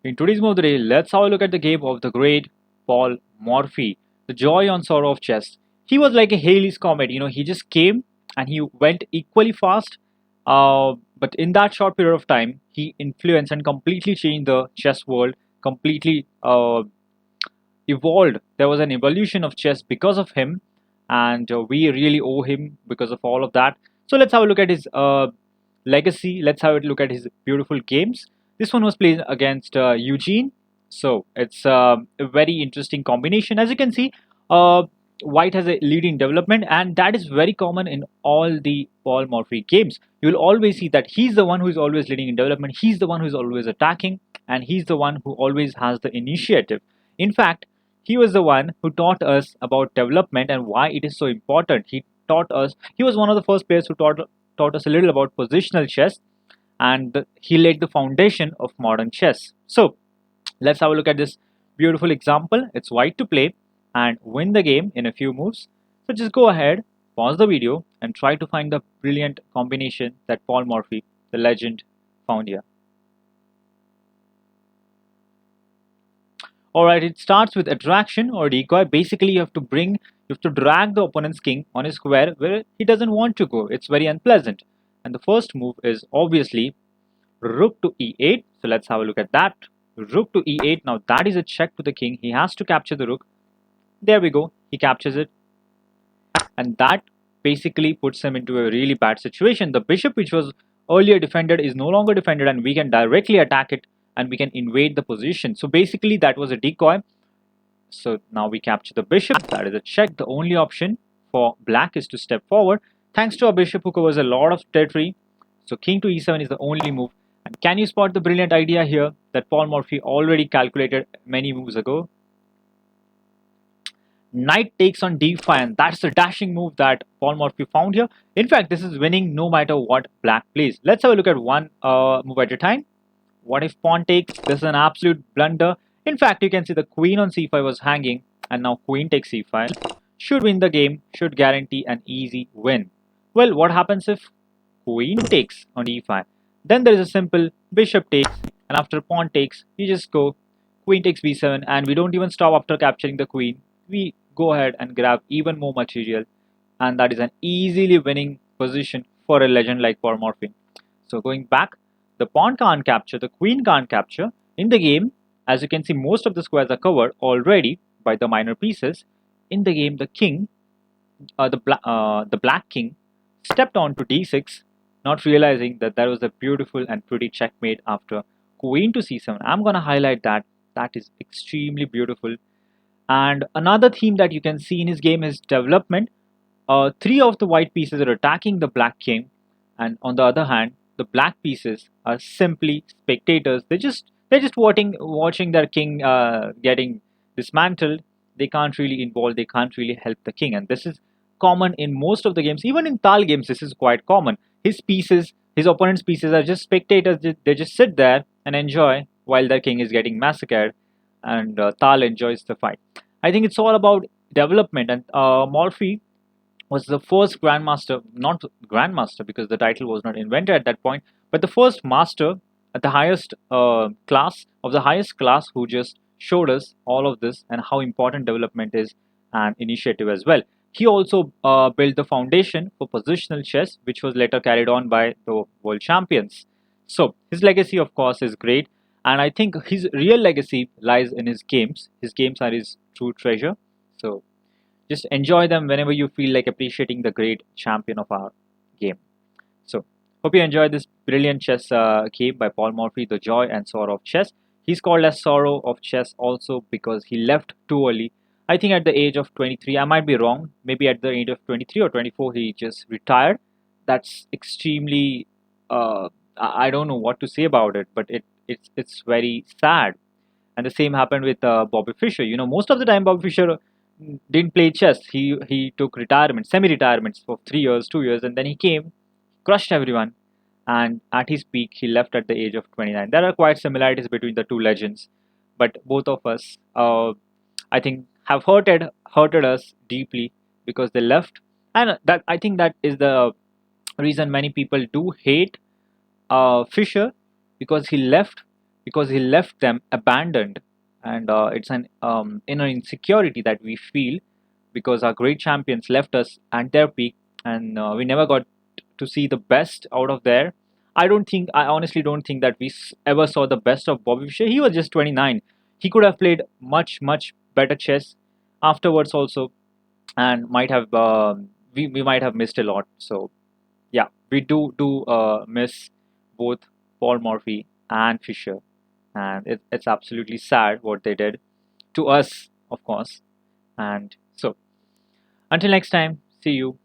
In today's Move of the Day, let's have a look at the game of the great Paul Morphy, the joy and sorrow of chess. He was like a Halley's Comet, he just came and he went equally fast. But in that short period of time, he influenced and completely changed the chess world, completely evolved. There was an evolution of chess because of him, and we really owe him because of all of that. So let's have a look at his legacy. Let's have a look at his beautiful games. This one was played against Eugene. So it's a very interesting combination. As you can see, White has a lead in development, and that is very common in all the Paul Morphy games. You will always see that he's the one who is always leading in development, he's the one who is always attacking, and he's the one who always has the initiative. In fact, he was the one who taught us about development and why it is so important. He was one of the first players who taught us a little about positional chess, and he laid the foundation of modern chess. So let's have a look at this beautiful example. It's White to play and win the game in a few moves. So just go ahead, pause the video, and try to find the brilliant combination that Paul Morphy, the legend, found here. Alright, it starts with attraction or decoy. Basically, you have to drag the opponent's king on a square where he doesn't want to go. It's very unpleasant. And the first move is obviously rook to e8. So let's have a look at that. Rook to e8. Now that is a check to the king. He has to capture the rook. There we go. He captures it. And that basically puts him into a really bad situation. The bishop, which was earlier defended, is no longer defended, and we can directly attack it and we can invade the position. So basically that was a decoy. So now we capture the bishop. That is a check. The only option for black is to step forward thanks to a bishop who covers a lot of territory. So king to e7 is the only move. And can you spot the brilliant idea here that Paul Morphy already calculated many moves ago? Knight takes on d5, and that's the dashing move that Paul Morphy found here. In fact, this is winning no matter what black plays. Let's have a look at one move at a time. What if pawn takes? This is an absolute blunder. In fact, you can see the queen on c5 was hanging, and now queen takes c5. Should win the game, should guarantee an easy win. Well, what happens if queen takes on e5? Then there is a simple bishop takes, and after pawn takes, you just go queen takes b7, and we don't even stop after capturing the queen. We go ahead and grab even more material, and that is an easily winning position for a legend like Paul Morphy. So going back, the pawn can't capture, the queen can't capture. In the game, as you can see, most of the squares are covered already by the minor pieces. In the game, the king, the black king, stepped on to d6, not realizing that there was a beautiful and pretty checkmate after queen to c7. I'm gonna highlight that. That is extremely beautiful. And another theme that you can see in his game is development. Three of the white pieces are attacking the black king, and on the other hand, the black pieces are simply spectators. They're just watching their king getting dismantled. They can't really involve. They can't really help the king, and this is common in most of the games. Even in Tal games, this is quite common. His opponent's pieces are just spectators. They just sit there and enjoy while their king is getting massacred, and Tal enjoys the fight. I think it's all about development, and Morphy was the first grandmaster, not grandmaster because the title was not invented at that point, but the first master at the highest class of the highest class who just showed us all of this and how important development is and initiative as well. He also built the foundation for positional chess, which was later carried on by the world champions. So his legacy, of course, is great, and I think his real legacy lies in his games. His games are his true treasure. So just enjoy them whenever you feel like appreciating the great champion of our game. So, hope you enjoyed this brilliant chess game by Paul Morphy, The Joy and Sorrow of Chess. He's called as Sorrow of Chess also because he left too early. I think at the age of 23, I might be wrong. Maybe at the age of 23 or 24, he just retired. That's extremely, I don't know what to say about it, but it's very sad. And the same happened with Bobby Fischer. Most of the time Bobby Fischer didn't play chess. He took retirement, semi-retirements for 3 years, 2 years, and then he came, crushed everyone, and at his peak he left at the age of 29. There are quite similarities between the two legends, but both of us, I think, have hurted us deeply because they left, and that I think that is the reason many people do hate Fischer because he left because he left them abandoned. And it's an inner insecurity that we feel because our great champions left us at their peak, and we never got to see the best out of there. I honestly don't think that we ever saw the best of Bobby Fischer. He was just 29. He could have played much better chess afterwards also, and might have we might have missed a lot. So yeah, we do miss both Paul Morphy and Fischer, and it's absolutely sad what they did to us, of course. And so until next time, see you.